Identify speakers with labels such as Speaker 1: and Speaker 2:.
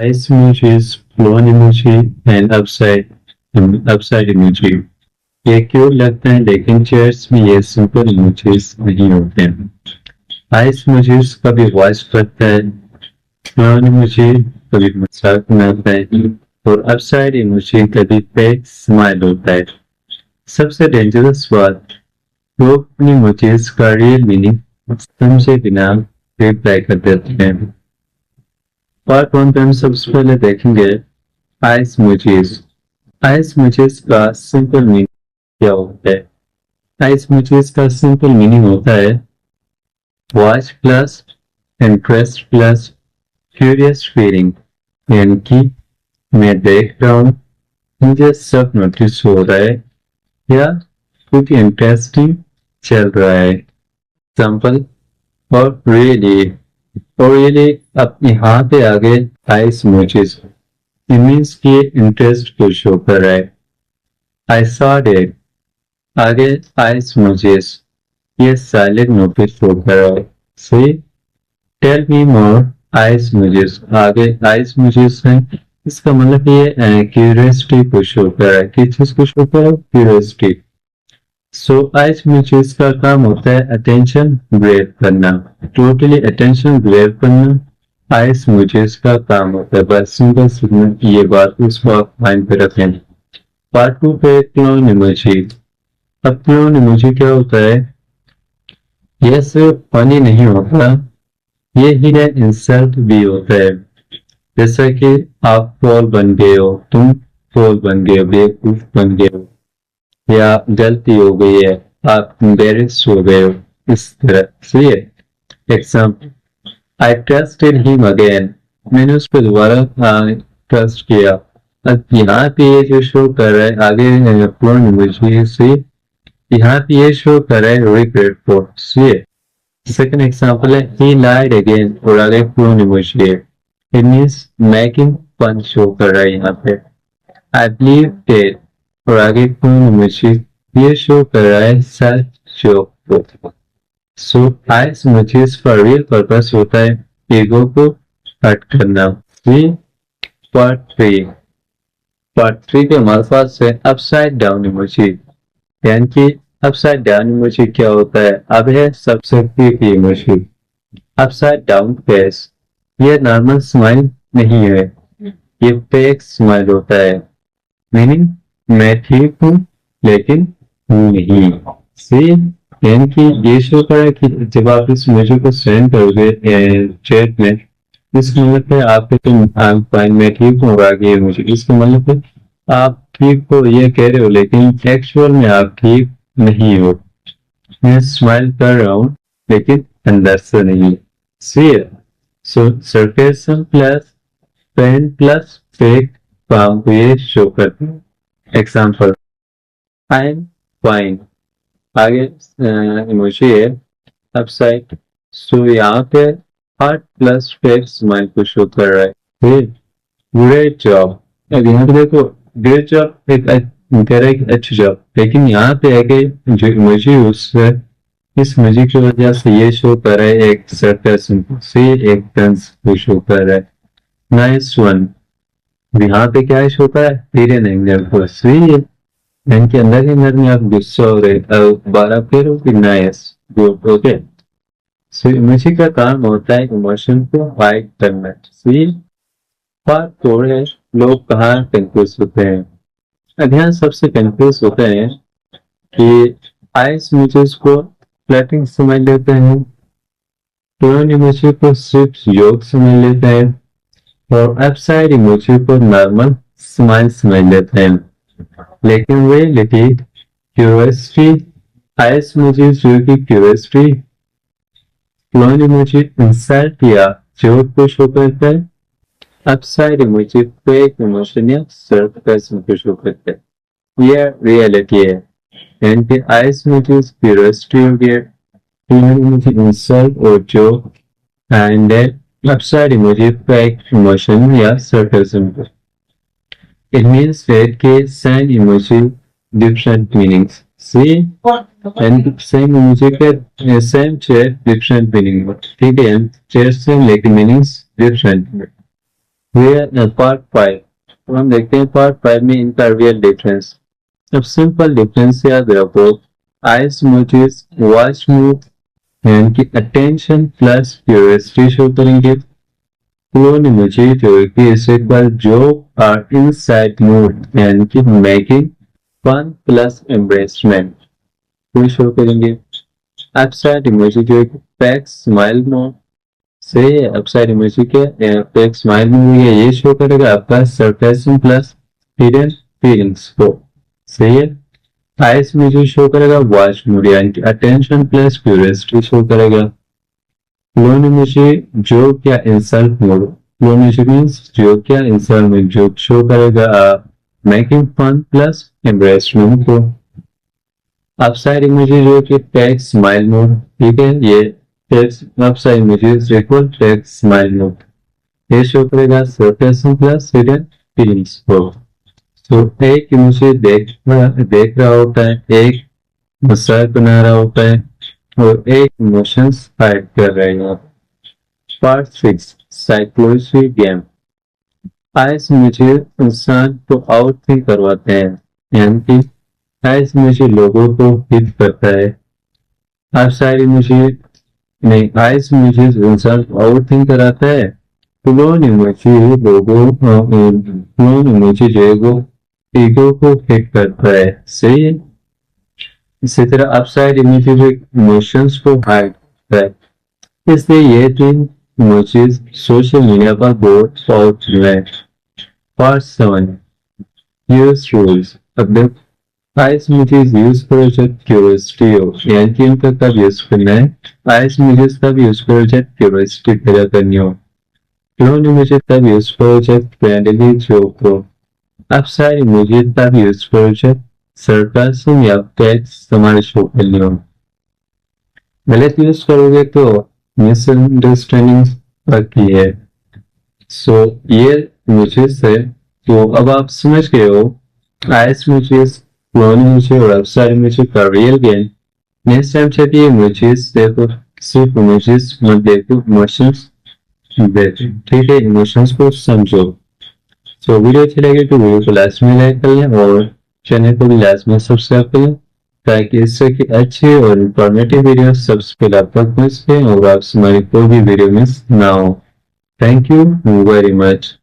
Speaker 1: Ice emojis, clone emoji and upside emoji. ये cute लगता है लेकिन चेयर्स में ये सिंपल इमोजीज नहीं होते हैं। आइस इमोजीज कभी वॉइस करता है, क्लोन इमोजी कभी मजाक बनाता है और अपसाइड इमोजी कभी फेक स्माइल होता है। सबसे डेंजरस बात, लोग अपनी इमोजीज का रियल मीनिंग समझे बिना रिप्लाई कर देते हैं। पार्ट वन पे हम सबसे पहले देखेंगे आइस इमोजीज। आइस इमोजीज का सिंपल मीनिंग क्या होता है? आइस इमोजीज का सिंपल मीनिंग होता है watch plus interest plus curious feeling, यानी कि मैं देख रहा हूँ, मुझे सब नोटिस हो रहा है या कुछ इंटरेस्टिंग चल रहा है। एग्जाम्पल और रियली अब यहाँ पे आगे आइस इमोजीज मीन्स की इंटरेस्ट को शो कर रहा है। आई सॉ इट आगे आइस इमोजीज ये साइलेंट नोटिस शो कर रहा है। सी टेल मी मोर आइस इमोजीज आगे आइस इमोजीज है, इसका मतलब ये क्यूरियोसिटी को शो कर रहा है। किस चीज को शो कर रहा है? क्यूरियोसिटी। सो आइस इमोजीज का काम होता है अटेंशन ग्रैब करना, टोटली अटेंशन ग्रैब करना आइस इमोजीज का काम होता है। बस सिंपल सिग्नल ये बात उसको आप माइंड पे रखें। पार्ट टू पे क्लोन इमोजी। अब क्लोन इमोजी क्या होता है? ये सिर्फ फनी नहीं होता, ये हिडन इंसल्ट भी होता है। जैसा कि आप ट्रोल बन गए हो, तुम ट्रोल बन गए हो, बेवकूफ बन गए हो, या गलती हो गई है, आप एम्बेरस हो गए हो, इस तरह से। Example I trusted him again, मैंने उस पर दोबारा ट्रस्ट किया। अब यहाँ पे ये जो शो कर रहा है आगे क्लोन इमोजी से, यहाँ पे ये शो कर रहा है रिग्रेटफुल से। सेकंड एग्जांपल है he lied again और आगे क्लोन इमोजी है, it means making fun show कर रहा है यहाँ पे। I believe it और आगे क्लोन इमोजी ये शो कर रहा है सेल्फ जोक। सो आइस इमोजीज का रियल पर्पस होता है ईगो को हर्ट करना। पार्ट थ्री पे हमारे पास है अपसाइड डाउन इमोजी, यानी कि अपसाइड डाउन इमोजी क्या होता है? अब है सबसे creepy emoji upside down face. ये नॉर्मल स्माइल नहीं है, ये फेक स्माइल होता है। मीनिंग मैं ठीक हूँ लेकिन हूँ नहीं। सी यानी कि ये शो कर रहा है कि जब आप इस इमोजी को सेंड करोगे चैट में, इसका मतलब है आपके तुम फाइन मैं ठीक हूँ और आगे इमोजी, इसका मतलब है आप ठीक हो ये कह रहे हो लेकिन एक्चुअल में आप ठीक नहीं हो। मैं स्माइल कर रहा हूँ लेकिन अंदर से नहीं। See so sarcasm plus pain plus fake काम को ये शो करते हैं। एग्जाम्पल आई एम फाइन आगे इमोजी है अपसाइड, सो यहाँ पे हार्ट प्लस फेक स्माइल को शो कर रहा है। ग्रेट जॉब, अब यहाँ पे देखो ग्रेट जॉब एक कह रहा है कि अच्छी जॉब, लेकिन यहाँ पे आगे जो इमोजी है इस इमोजी की वजह से ये शो कर रहा है एक सरकाज़म से, एक तंज को शो कर रहा है। नाइस वन यहाँ पे क्या शो कर रहा है? हिडन एंगर को सी, यानी कि अंदर ही अंदर में आप गुस्सा हो रहे दोबारा फिर हो कि नाइस गुड ओके। सो इमोजी का काम होता है इमोशन को हाइड करना। सी बात तो है लोग कहाँ कंफ्यूज होते हैं? अध्ययन सबसे कंफ्यूज होते हैं कि आइस इमोजीज को फ्लैटिंग समझ लेते हैं, क्लोन इमोजी को सिर्फ योग समझ लेते हैं और अपसाइड इमोजी को नॉर्मल स्माइल समझ लेते हैं। लेकिन रियलिटी क्यूरियोसिटी आइस इमोजी जो कि क्यूरियोसिटी, क्लोन इमोजी इंसल्ट या जोक को शो करता है, अपसाइड इमोजी फेक इमोशन या सरकाज़म को शो करता है। यह रियलिटी है, यानी कि आइस इमोजीज क्यूरियोसिटी हो गया, क्लोन इमोजी इंसल्ट और joke and upside emoji fake emotion या सरकाज़म। It means that के same emoji different meanings. See and same emoji के same chat different meaning. ठीक है, chat same लेकिन meanings different. पार्ट 5, तो हम देखते हैं पार्ट 5 में इनका रियल डिफरेंस। अब सिंपल डिफरेंस याद रखो, आइज इमोजीज वॉच मूव यानी कि अटेंशन प्लस क्यूरियोसिटी शो करेंगे। क्लोन इमोजी जो है कि इसे एक बार जो आर इनसाइड मूड यानी कि मेकिंग फन प्लस एम्ब्रेसमेंट वो शो करेंगे। अपसाइड इमोजी जो है कि पैक स्माइल मोड से अपसाइड इमोजी के पैक स्माइल मोड ये शो करेगा आपका सरप्राइजिंग प्लस हिडन फीलिंग्स को। सही है। आइस में जो शो करेगा वॉच मोड यानी कि अटेंशन प्लस क्यूरियोसिटी शो करेगा। क्लोन इमोजी जो क्या insult mode, clone emoji means जो क्या इंसल्ट में जो शो करेगा मेकिंग फन प्लस एम्ब्रेसमेंट को। अपसाइड इमोजी जो कि टेक स्माइल मोड, ठीक है, ये text upside emoji equal take smile mode, ये शो करेगा सरप्राइजिंग प्लस हिडन फीलिंग्स को। तो एक इमोजी देख रहा होता है, एक मजाक बना रहा होता है और एक इमोशंस हाइड कर रहे हैं। Part 6 psychology game. आइस मुझे इंसान को आउट थिंक करवाते हैं यानी कि आइस मुझे लोगों को हिट करता है। आउटसाइड मुझे नहीं, आइस मुझे इंसान को आउट थिंक कराता है। क्लोन इमोजी लोगों क्लोन इमोजी जो है वो ईगो को हिट करता है। सही है। इसी तरह अपसाइड इमोजी जो इमोशंस को हाइड करता है। इसलिए ये तीन इमोजीज सोशल मीडिया पर बहुत पॉपुलर है। Part 7 use rules. अब देखो आइस इमोजीज यूज करो जब क्यूरियोसिटी हो यानी कि इनका कब यूज करना है। आइस इमोजीज तब यूज करो जब क्यूरियोसिटी पैदा करनी हो। क्लोन इमोजी तब यूज करो जब फ्रेंडली जोक हो। अपसाइड इमोजी तब यूज करो जब सरकास्म या टेक्स्ट हमारे शो करनी हो। गलत यूज करोगे तो मिसअंडरस्टैंडिंग बाकी है। सो ये इमोजीज है। तो अब आप समझ गए हो आइस इमोजीज, क्लोन इमोजी और अपसाइड इमोजी का रियल गेम। नेक्स्ट टाइम जब ये इमोजीज देखो सिर्फ इमोजीज मत देखो, इमोशंस देखो, ठीक है, इमोशंस को समझो। सो वीडियो अच्छी लगी तो वीडियो को लास्ट में लाइक कर लें और चैनल को भी लास्ट में सब्सक्राइब कर लें ताकि इससे की अच्छी और इंफॉर्मेटिव वीडियो सबसे पहले आप तक पहुंच सके और आप हमारी कोई भी वीडियो मिस ना हो। Thank you very much.